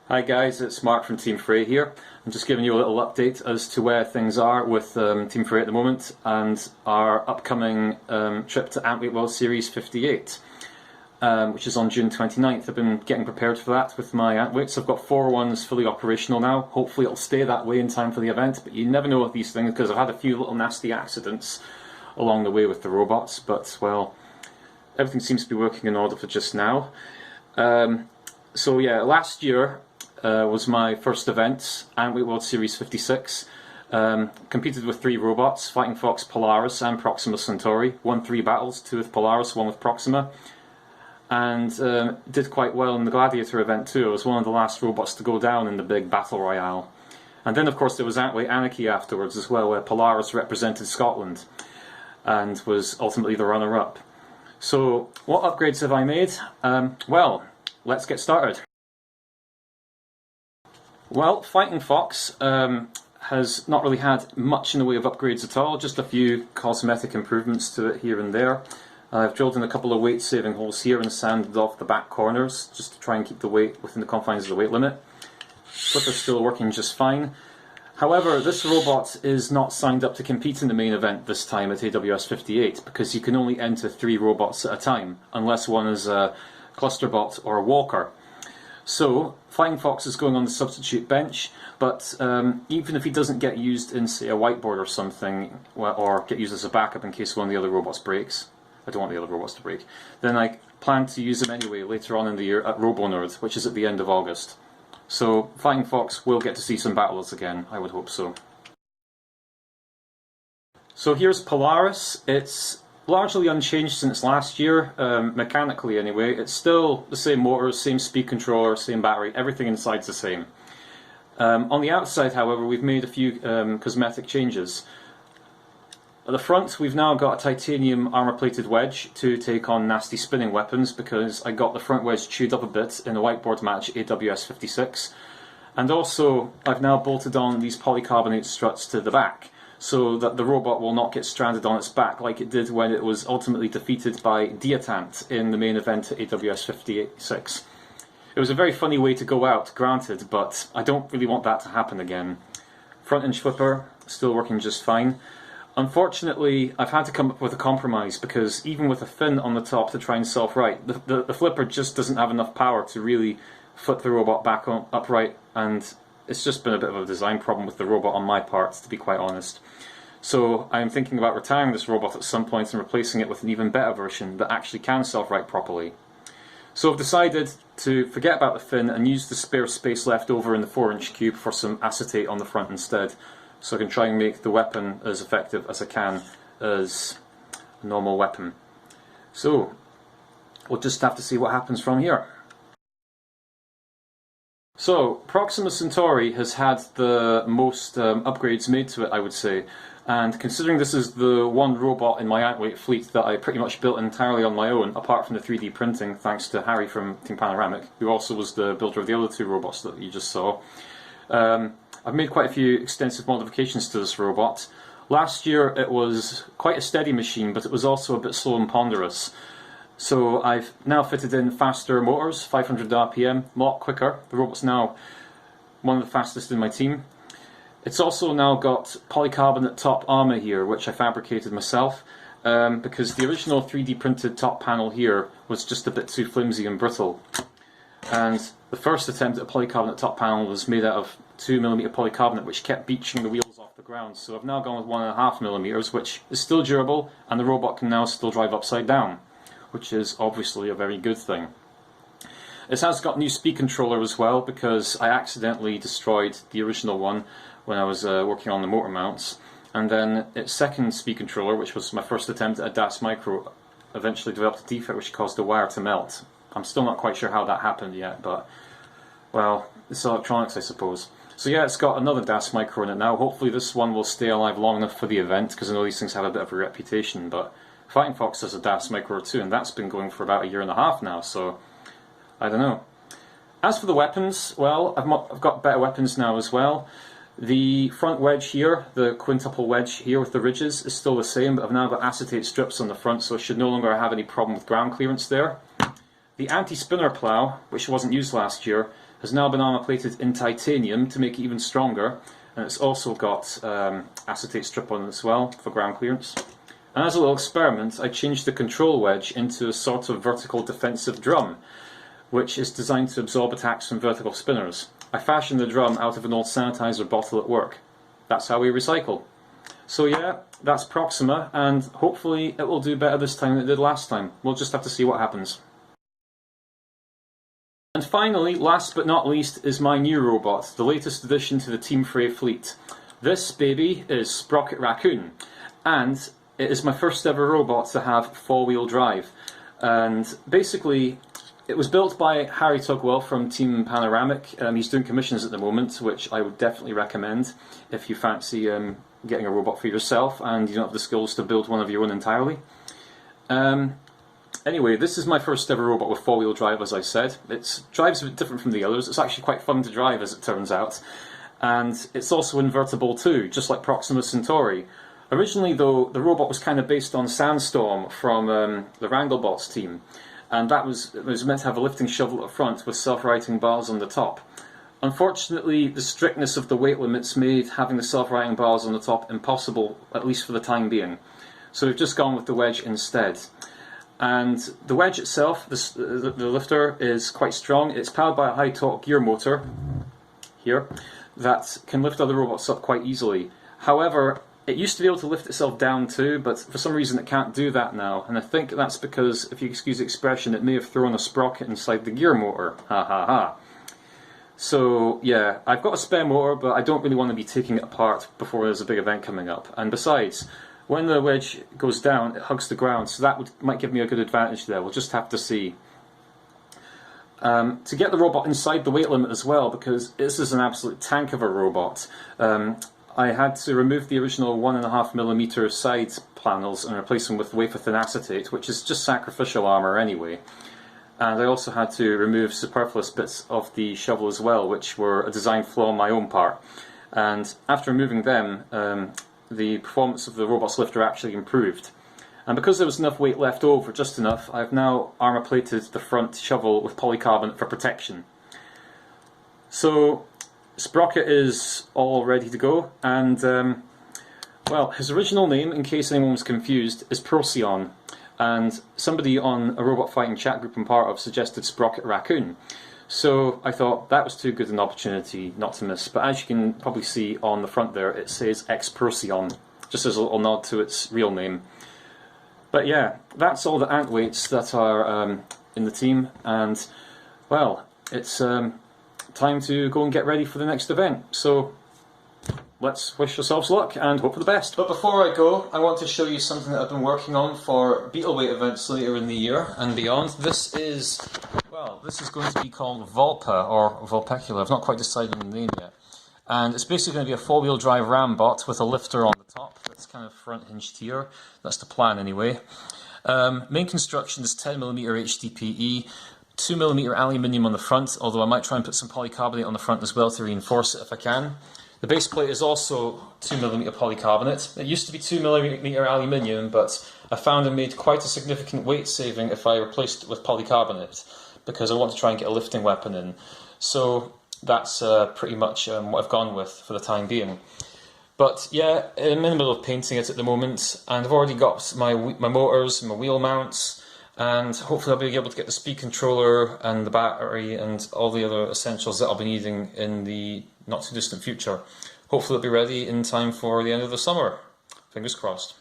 Hi guys, it's Mark from Team Frey here. I'm just giving you a little update as to where things are with Team Frey at the moment and our upcoming trip to Antwerp World Series 58, which is on June 29th. I've been getting prepared for that with my Antweights. I've got 4 ones fully operational now. Hopefully it'll stay that way in time for the event, but you never know with these things because I've had a few little nasty accidents along the way with the robots, but well, everything seems to be working in order for just now. So yeah, last year was my first event, Antwerp World Series 56. Competed with 3 robots, Fighting Fox, Polaris and Proxima Centauri. Won 3 battles, 2 with Polaris, 1 with Proxima. And did quite well in the Gladiator event too. I was one of the last robots to go down in the big battle royale. And then of course there was Antwerp Anarchy afterwards as well, where Polaris represented Scotland and was ultimately the runner-up. So what upgrades have I made? Well, let's get started. Well, Fighting Fox has not really had much in the way of upgrades at all, just a few cosmetic improvements to it here and there. I've drilled in a couple of weight saving holes here and sanded off the back corners just to try and keep the weight within the confines of the weight limit. Flipper's still working just fine. However, this robot is not signed up to compete in the main event this time at AWS 58 because you can only enter 3 robots at a time unless one is a clusterbot or a walker. So, Fighting Fox is going on the substitute bench, but even if he doesn't get used in, say, a whiteboard or something, or get used as a backup in case one of the other robots breaks, I don't want the other robots to break, then I plan to use him anyway later on in the year at RoboNerd, which is at the end of August. So, Fighting Fox will get to see some battles again, I would hope so. So here's Polaris. It's largely unchanged since last year, mechanically anyway. It's still the same motors, same speed controller, same battery, everything inside's the same. On the outside, however, we've made a few cosmetic changes. At the front, we've now got a titanium armor-plated wedge to take on nasty spinning weapons because I got the front wedge chewed up a bit in a whiteboard match at AWS 56. And also, I've now bolted on these polycarbonate struts to the back, so that the robot will not get stranded on its back like it did when it was ultimately defeated by Dietant in the main event at AWS 56. It was a very funny way to go out, granted, but I don't really want that to happen again. Front hinge flipper, still working just fine. Unfortunately, I've had to come up with a compromise because even with a fin on the top to try and self-right, the flipper just doesn't have enough power to really flip the robot back upright, and it's just been a bit of a design problem with the robot on my part, to be quite honest. So I'm thinking about retiring this robot at some point and replacing it with an even better version that actually can self-right properly. So I've decided to forget about the fin and use the spare space left over in the 4-inch cube for some acetate on the front instead, so I can try and make the weapon as effective as I can as a normal weapon. So we'll just have to see what happens from here. So, Proxima Centauri has had the most upgrades made to it, I would say, and considering this is the one robot in my Antweight fleet that I pretty much built entirely on my own, apart from the 3D printing, thanks to Harry from Team Panoramic, who also was the builder of the other 2 robots that you just saw. I've made quite a few extensive modifications to this robot. Last year it was quite a steady machine, but it was also a bit slow and ponderous. So I've now fitted in faster motors, 500 RPM, a lot quicker. The robot's now one of the fastest in my team. It's also now got polycarbonate top armour here, which I fabricated myself, because the original 3D printed top panel here was just a bit too flimsy and brittle. And the first attempt at a polycarbonate top panel was made out of 2mm polycarbonate, which kept beaching the wheels off the ground. So I've now gone with 1.5mm, which is still durable, and the robot can now still drive upside down, which is obviously a very good thing. It has got new speed controller as well, because I accidentally destroyed the original one when I was working on the motor mounts, and then its second speed controller, which was my first attempt at a DAS Micro, eventually developed a defect which caused the wire to melt. I'm still not quite sure how that happened yet, but well, it's electronics, I suppose. So yeah, it's got another DAS Micro in it now. Hopefully this one will stay alive long enough for the event, because I know these things have a bit of a reputation, but Fighting Fox has a DAS Micro too, and that's been going for about 1.5 years now, so I don't know. As for the weapons, well, I've got better weapons now as well. The front wedge here, the quintuple wedge here with the ridges, is still the same, but I've now got acetate strips on the front, so I should no longer have any problem with ground clearance there. The anti-spinner plough, which wasn't used last year, has now been armour plated in titanium to make it even stronger, and it's also got acetate strip on it as well for ground clearance. And as a little experiment, I changed the control wedge into a sort of vertical defensive drum, which is designed to absorb attacks from vertical spinners. I fashioned the drum out of an old sanitizer bottle at work. That's how we recycle. So yeah, that's Proxima, and hopefully it will do better this time than it did last time. We'll just have to see what happens. And finally, last but not least, is my new robot, the latest addition to the Team Frey fleet. This baby is Sprocket Raccoon, and it is my first ever robot to have four-wheel drive. And basically, it was built by Harry Tugwell from Team Panoramic. He's doing commissions at the moment, which I would definitely recommend if you fancy getting a robot for yourself and you don't have the skills to build one of your own entirely. Anyway, this is my first ever robot with four-wheel drive, as I said. It drives a bit different from the others. It's actually quite fun to drive, as it turns out. And it's also invertible too, just like Proxima Centauri. Originally, though, the robot was kind of based on Sandstorm from the Wranglebots team. And it was meant to have a lifting shovel at the front with self-righting bars on the top. Unfortunately, the strictness of the weight limits made having the self-righting bars on the top impossible, at least for the time being. So we've just gone with the wedge instead. And the wedge itself, the lifter, is quite strong. It's powered by a high-torque gear motor, here, that can lift other robots up quite easily. However, it used to be able to lift itself down too, but for some reason it can't do that now. And I think that's because, if you excuse the expression, it may have thrown a sprocket inside the gear motor. Ha ha ha. So yeah, I've got a spare motor, but I don't really want to be taking it apart before there's a big event coming up. And besides, when the wedge goes down, it hugs the ground, so that might give me a good advantage there. We'll just have to see. To get the robot inside the weight limit as well, because this is an absolute tank of a robot, I had to remove the original 1.5mm side panels and replace them with wafer-thin acetate, which is just sacrificial armour anyway. And I also had to remove superfluous bits of the shovel as well, which were a design flaw on my own part. And after removing them, the performance of the robot's lifter actually improved. And because there was enough weight left over, just enough, I've now armour plated the front shovel with polycarbonate for protection. So Sprocket is all ready to go, and well, his original name, in case anyone was confused, is Procyon, and somebody on a robot fighting chat group I'm part of suggested Sprocket Raccoon. So I thought that was too good an opportunity not to miss, but as you can probably see on the front there, it says X-Procyon, just as a little nod to its real name. But yeah, that's all the ant weights that are in the team, and well, it's time to go and get ready for the next event. So let's wish ourselves luck and hope for the best. But before I go, I want to show you something that I've been working on for Beetleweight events later in the year and beyond. This is, well, this is going to be called Volta, or Volpecula. I've not quite decided on the name yet. And it's basically going to be a four-wheel drive rambot with a lifter on the top that's kind of front hinged here. That's the plan anyway. Main construction is 10mm HDPE, 2mm aluminium on the front, although I might try and put some polycarbonate on the front as well to reinforce it if I can. The base plate is also 2mm polycarbonate. It used to be 2mm aluminium, but I found it made quite a significant weight saving if I replaced it with polycarbonate, because I want to try and get a lifting weapon in. So that's pretty much what I've gone with for the time being. But yeah, I'm in the middle of painting it at the moment, and I've already got my motors, my wheel mounts, and hopefully I'll be able to get the speed controller and the battery and all the other essentials that I'll be needing in the not too distant future. Hopefully it'll be ready in time for the end of the summer. Fingers crossed.